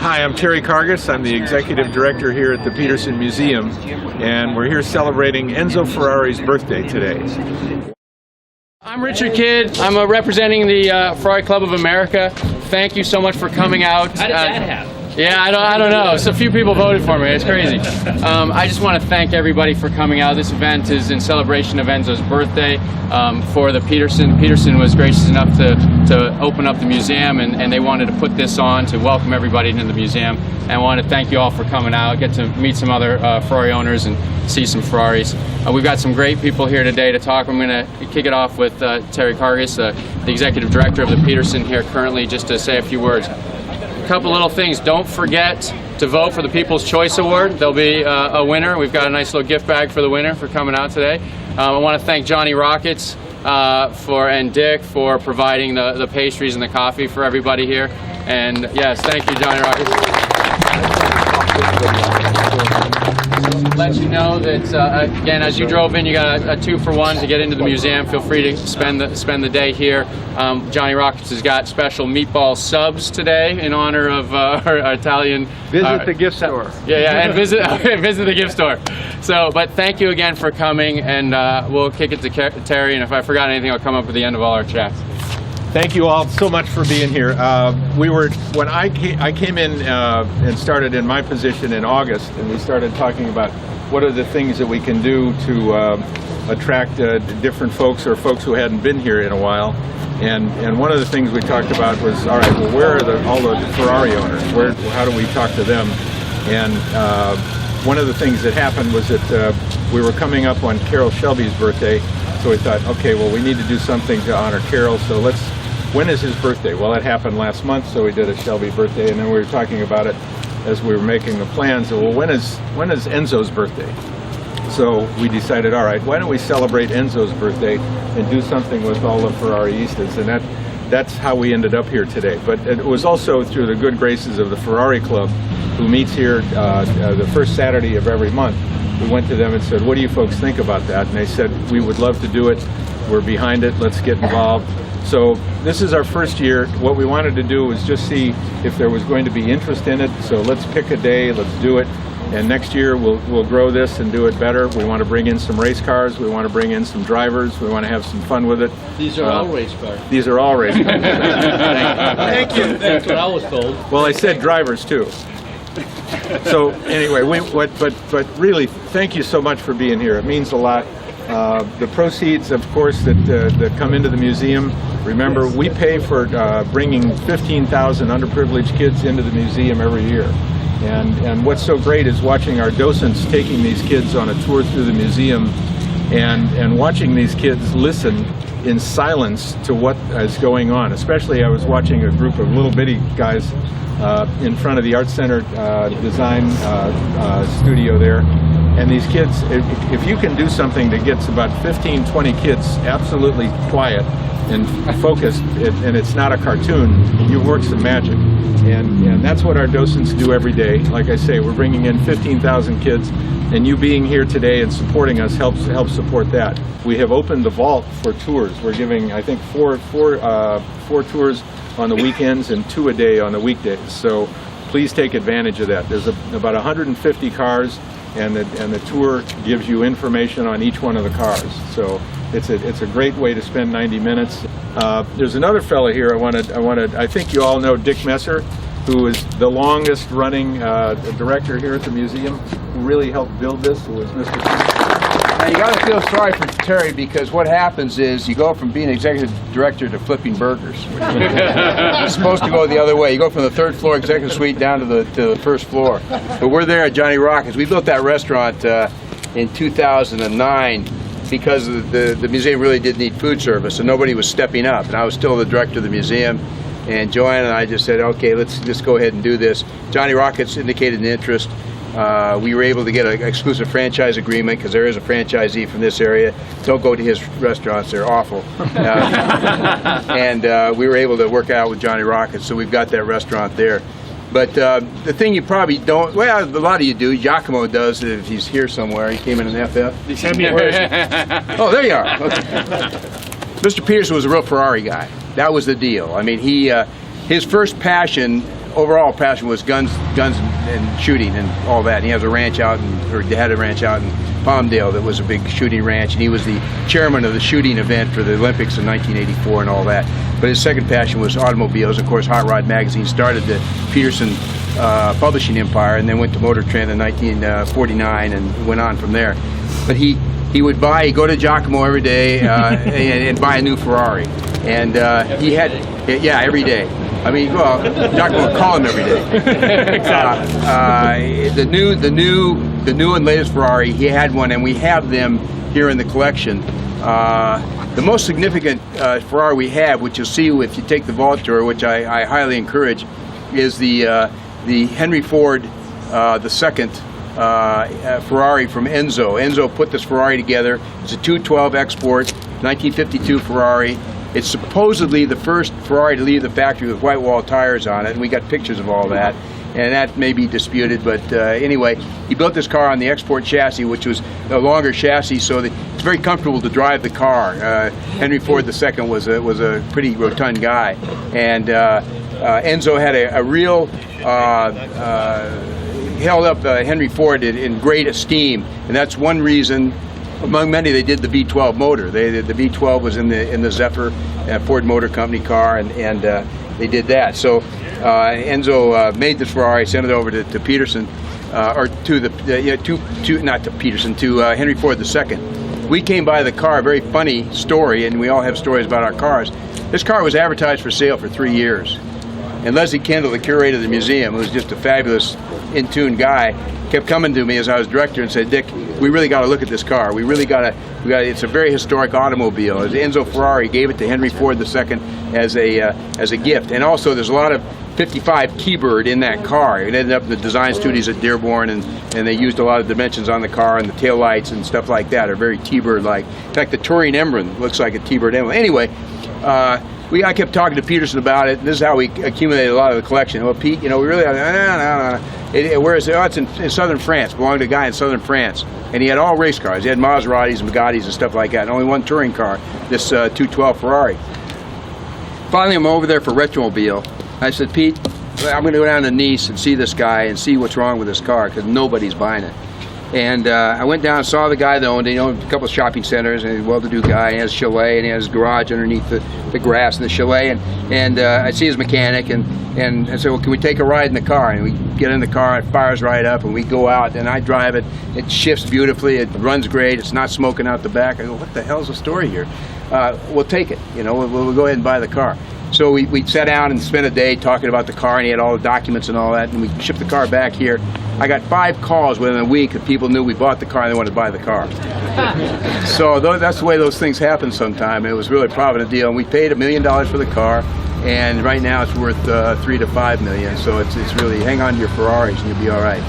Hi, I'm Terry Cargis. I'm the Executive Director here at the Petersen Museum, and we're here celebrating Enzo Ferrari's birthday today. I'm Richard Kidd. I'm representing the Ferrari Club of America. Thank you so much for coming out. How did that happen? Yeah, I don't know. So a few people voted for me. It's crazy. I just want to thank everybody for coming out. This event is in celebration of Enzo's birthday for the Petersen. Petersen was gracious enough to open up the museum, and they wanted to put this on to welcome everybody into the museum. And I want to thank you all for coming out, get to meet some other Ferrari owners and see some Ferraris. We've got some great people here today to talk. I'm going to kick it off with Terry Cargis, the Executive Director of the Petersen here currently, just to say a few words. A couple little things. Don't forget to vote for the People's Choice Award. There'll be a winner. We've got a nice little gift bag for the winner for coming out today. I want to thank Johnny Rockets and Dick for providing the pastries and the coffee for everybody here. And yes, thank you, Johnny Rockets. Let you know that again, as you drove in, you got a 2-for-1 to get into the museum. Feel free to spend the day here. Johnny Rockets has got special meatball subs today in honor of our Italian. Visit the gift store. Yeah, and visit the gift store. So, but thank you again for coming, and we'll kick it to Terry. And if I forgot anything, I'll come up at the end of all our chats. Thank you all so much for being here. When I came in and started in my position in August, and we started talking about what are the things that we can do to attract different folks or folks who hadn't been here in a while. And one of the things we talked about was, all right, well, where are all the Ferrari owners? How do we talk to them? And one of the things that happened was that we were coming up on Carroll Shelby's birthday, so we thought, okay, well, we need to do something to honor Carroll, so when is his birthday? Well, it happened last month, so we did a Shelby birthday, and then we were talking about it as we were making the plans. Well, when is Enzo's birthday? So we decided, all right, why don't we celebrate Enzo's birthday and do something with all the Ferraristas, and that's how we ended up here today. But it was also through the good graces of the Ferrari Club, who meets here the first Saturday of every month. We went to them and said, what do you folks think about that? And they said, we would love to do it. We're behind it. Let's get involved. So this is our first year. What we wanted to do was just see if there was going to be interest in it. So let's pick a day. Let's do it. And next year we'll grow this and do it better. We want to bring in some race cars. We want to bring in some drivers. We want to have some fun with it. These are all race cars. These are all race cars. Thank you. That's what I was told. Well, I said drivers too. So anyway, but really, thank you so much for being here. It means a lot. The proceeds, of course, that come into the museum. Remember, we pay for bringing 15,000 underprivileged kids into the museum every year. And what's so great is watching our docents taking these kids on a tour through the museum and watching these kids listen in silence to what is going on. Especially, I was watching a group of little bitty guys in front of the Art Center design studio there. And these kids, if you can do something that gets about 15, 20 kids absolutely quiet and focused, and it's not a cartoon, you work some magic. And that's what our docents do every day. Like I say, we're bringing in 15,000 kids, and you being here today and supporting us helps support that. We have opened the vault for tours. We're giving, I think, four tours on the weekends and 2 a day on the weekdays. So please take advantage of that. There's about 150 cars, and the tour gives you information on each one of the cars. So it's a great way to spend 90 minutes. There's another fellow here I think you all know Dick Messer, who is the longest running director here at the museum, who really helped build this. It was Mr. Now you got to feel sorry for Terry, because what happens is you go from being executive director to flipping burgers. It's supposed to go the other way. You go from the 3rd floor executive suite down to the 1st floor. But we're there at Johnny Rockets. We built that restaurant in 2009 because the museum really did need food service, and nobody was stepping up. And I was still the director of the museum. And Joanne and I just said, okay, let's just go ahead and do this. Johnny Rockets indicated an interest. We were able to get an exclusive franchise agreement, because there is a franchisee from this area. Don't go to his restaurants, they're awful. And we were able to work out with Johnny Rockets, so we've got that restaurant there. But the thing you probably don't, well, a lot of you do, Giacomo does, if he's here somewhere. He came in an FF. Where is he? Oh, there you are. Okay. Mr. Petersen was a real Ferrari guy. That was the deal. I mean, his first passion overall passion was guns and shooting and all that. And he has a ranch out, or had a ranch out in Palmdale that was a big shooting ranch, and he was the chairman of the shooting event for the Olympics in 1984 and all that. But his second passion was automobiles. Of course, Hot Rod Magazine started the Petersen publishing empire, and then went to Motor Trend in 1949 and went on from there. But he would go to Giacomo every day and buy a new Ferrari. And he had, every day. I mean, well, Giacomo would call him every day. The new and latest Ferrari, he had one, and we have them here in the collection. The most significant Ferrari we have, which you'll see if you take the vault tour, which I highly encourage, is the Henry Ford II Ferrari from Enzo. Enzo put this Ferrari together. It's a 212 Export, 1952 Ferrari. It's supposedly the first Ferrari to leave the factory with white wall tires on it, and we got pictures of all that. And that may be disputed, but anyway, he built this car on the Export chassis, which was a longer chassis, so that it's very comfortable to drive the car. Henry Ford II was a pretty rotund guy, and Enzo had a real held up Henry Ford in great esteem, and that's one reason. Among many, they did the V12 motor. The V12 was in the Zephyr Ford Motor Company car, and they did that. So Enzo made this Ferrari, sent it over to Petersen, or to Henry Ford II. We came by the car. A very funny story, and we all have stories about our cars. This car was advertised for sale for 3 years, and Leslie Kendall, the curator of the museum, who's just a fabulous, in-tune guy, kept coming to me as I was director and said, "Dick, we really got to look at this car. We really got to. It's a very historic automobile." Enzo Ferrari gave it to Henry Ford II as a gift, and also there's a lot of 55 T-Bird in that car. It ended up in the design studios at Dearborn, and they used a lot of dimensions on the car, and the taillights and stuff like that are very T-Bird-like. In fact, the Touring Emblem looks like a T-Bird emblem. Anyway. I kept talking to Petersen about it, and this is how we accumulated a lot of the collection. Well, Pete, we really, whereas it's in southern France, belonged to a guy in southern France, and he had all race cars. He had Maseratis and Bugattis and stuff like that, and only one touring car, this 212 Ferrari. Finally, I'm over there for Retromobile. I said, Pete, I'm going to go down to Nice and see this guy and see what's wrong with this car, because nobody's buying it. And I went down and saw the guy that owned it. He owned a couple of shopping centers, and he's a well-to-do guy. He has a chalet, and he has his garage underneath the grass in the chalet. And I see his mechanic, and I said, well, can we take a ride in the car? And we get in the car, it fires right up, and we go out, and I drive it. It shifts beautifully, it runs great, it's not smoking out the back. I go, what the hell's the story here? We'll take it, we'll go ahead and buy the car. So we sat down and spent a day talking about the car, and he had all the documents and all that, and we shipped the car back here. I got 5 calls within a week of people knew we bought the car and they wanted to buy the car. So that's the way those things happen sometime. It was really a provident deal, and we paid $1 million for the car, and right now it's worth $3 to $5 million. So it's really, hang on to your Ferraris and you'll be all right.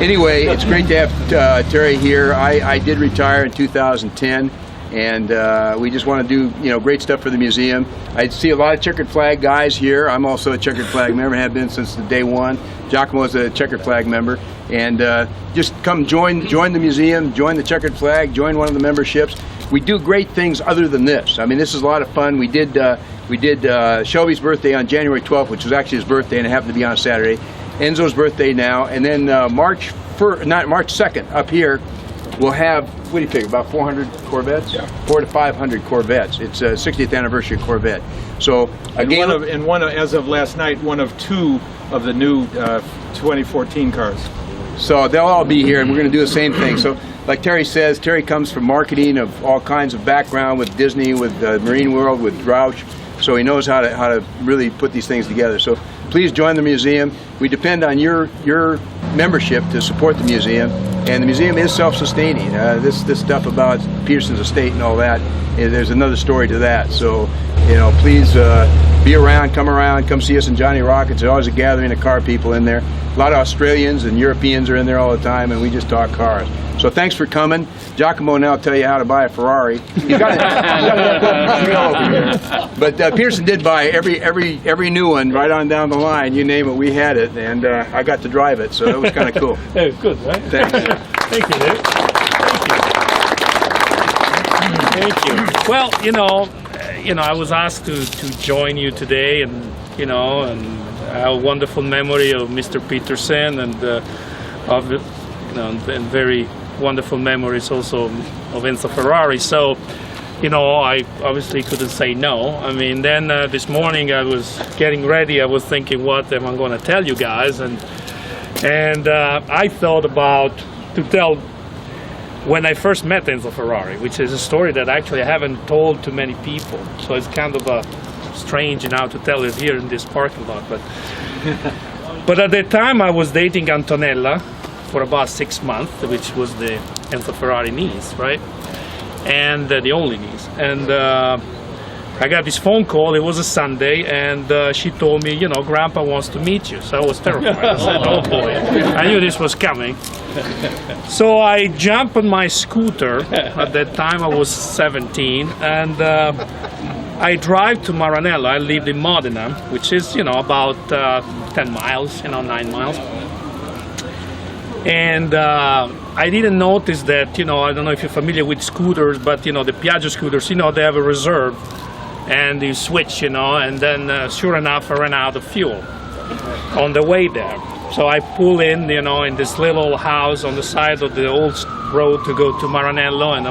Anyway, it's great to have Terry here. I did retire in 2010. And we just want to do, great stuff for the museum. I see a lot of checkered flag guys here. I'm also a checkered flag member, have been since the day one. Giacomo's a checkered flag member. And just come join the museum, join the checkered flag, join one of the memberships. We do great things other than this. I mean, this is a lot of fun. We did Shelby's birthday on January 12th, which was actually his birthday, and it happened to be on a Saturday. Enzo's birthday now, and then March 2nd up here, we'll have, what do you think, about 400 Corvettes? Yeah. 400 to 500 Corvettes. It's a 60th anniversary Corvette. So again, as of last night, one of 2 of the new 2014 cars. So they'll all be here, and we're going to do the same thing. So like Terry says, Terry comes from marketing of all kinds of background with Disney, with Marine World, with Roush. So he knows how to really put these things together. So please join the museum. We depend on your membership to support the museum, and the museum is self-sustaining. This stuff about Petersen's estate and all that, there's another story to that. So please be around, come see us in Johnny Rockets. There's always a gathering of car people in there. A lot of Australians and Europeans are in there all the time, and we just talk cars. So thanks for coming. Giacomo now will tell you how to buy a Ferrari. But Petersen did buy every new one right on down the line. You name it, we had it, and I got to drive it, so that was kind of cool. Hey, good, right? Thanks. Thank you, Dick. Thank you. Well, I was asked to join you today, and a wonderful memory of Mr. Petersen and and very wonderful memories also of Enzo Ferrari. So, I obviously couldn't say no. I mean, then this morning I was getting ready. I was thinking, what am I going to tell you guys? And I thought about to tell when I first met Enzo Ferrari, which is a story that actually I haven't told to many people. So it's kind of strange now to tell it here in this parking lot. But at that time I was dating Antonella for about 6 months, which was the Enzo Ferrari niece, right? And the only niece. And I got this phone call. It was a Sunday, and she told me, Grandpa wants to meet you. So I was terrified. I said, oh boy, I knew this was coming. So I jumped on my scooter. At that time I was 17, and I drive to Maranello. I lived in Modena, which is, about 10 miles, 9 miles. And I didn't notice that, I don't know if you're familiar with scooters, but, the Piaggio scooters, they have a reserve. And you switch, and then sure enough, I ran out of fuel on the way there. So I pull in, in this little house on the side of the old road to go to Maranello, and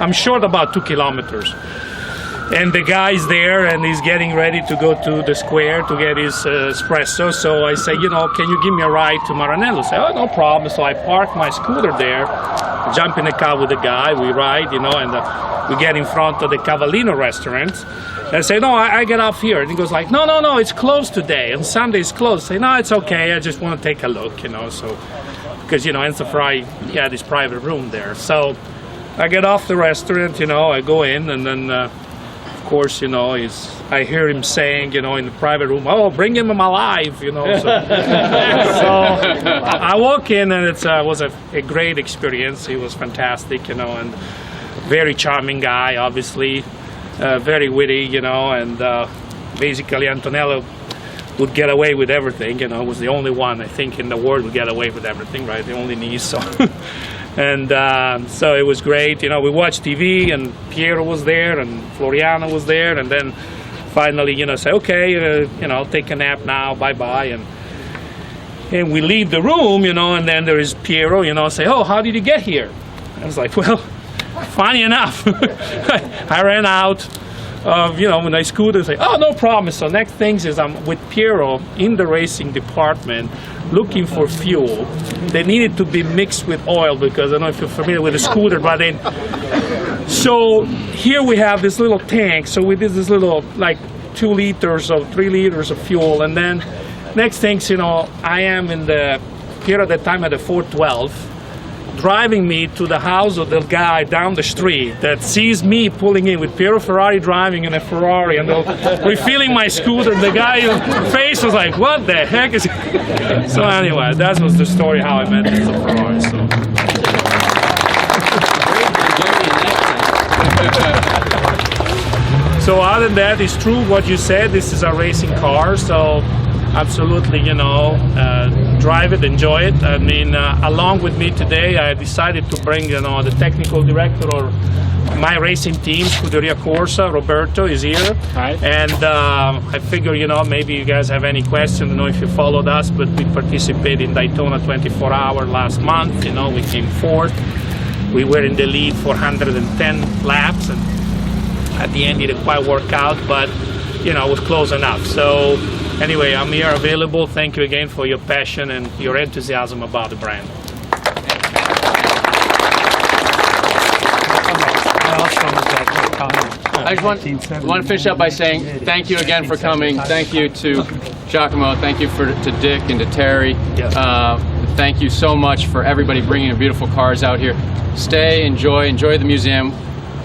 I'm short about 2 kilometers. And the guy's there, and he's getting ready to go to the square to get his espresso. So I say, can you give me a ride to Maranello? Say, oh, no problem. So I park my scooter there, jump in the car with the guy, we ride, and we get in front of the Cavallino restaurant. And I say, no, I get off here. And he goes like, no, it's closed today. On Sunday it's closed. I say, no, it's okay. I just want to take a look, so, because, Enzo Ferrari, he had his private room there. So I get off the restaurant, I go in, and then, of course, I hear him saying, in the private room, oh, bring him alive, So, I walk in, and it was a great experience. He was fantastic, and very charming guy, obviously, very witty, and basically Antonello would get away with everything, was the only one, I think, in the world would get away with everything, right, the only niece, so. And so it was great, we watched TV, and Piero was there, and Floriano was there, and then finally, say, okay, I'll take a nap now, bye-bye, and we leave the room, and then there is Piero, say, oh, how did you get here? I was like, well, funny enough, I ran out of, when I scooted, say, oh, no problem. So next thing is I'm with Piero in the racing department looking for fuel. They needed to be mixed with oil because I don't know if you're familiar with a scooter, but then, so here we have this little tank. So we did this little, like 2 liters or 3 liters of fuel. And then next thing, I am in the, Piero at that time had a 412. Driving me to the house of the guy down the street that sees me pulling in with Piero Ferrari driving in a Ferrari and refilling my scooter. The guy's face was like, what the heck is it? So anyway, that was the story how I met Enzo Ferrari. So other than that, it's true what you said. This is a racing car, so absolutely, drive it, enjoy it. I mean, along with me today, I decided to bring, the technical director of my racing team, Scuderia Corsa, Roberto, is here. Hi. And I figure, maybe you guys have any questions. I don't know if you followed us, but we participated in Daytona 24-hour last month. We came fourth. We were in the lead for 110 laps, and at the end, it didn't quite work out, but, it was close enough. So, anyway, I'm here available. Thank you again for your passion and your enthusiasm about the brand. I just want to finish up by saying thank you again for coming. Thank you to Giacomo. Thank you to Dick and to Terry. Thank you so much for everybody bringing the beautiful cars out here. Stay, enjoy the museum.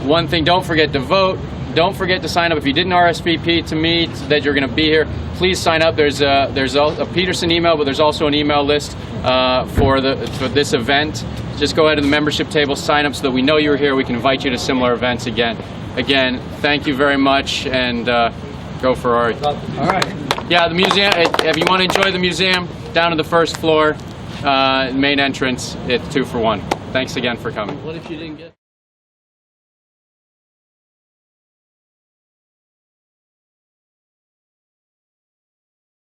One thing, don't forget to vote. Don't forget to sign up. If you didn't RSVP to me that you're going to be here, please sign up. There's a Petersen email, but there's also an email list for this event. Just go ahead to the membership table, sign up so that we know you're here. We can invite you to similar events again. Again, thank you very much, and go Ferrari. All right. Yeah, the museum. If you want to enjoy the museum, down to the first floor, main entrance. It's 2 for 1. Thanks again for coming. What if you didn't get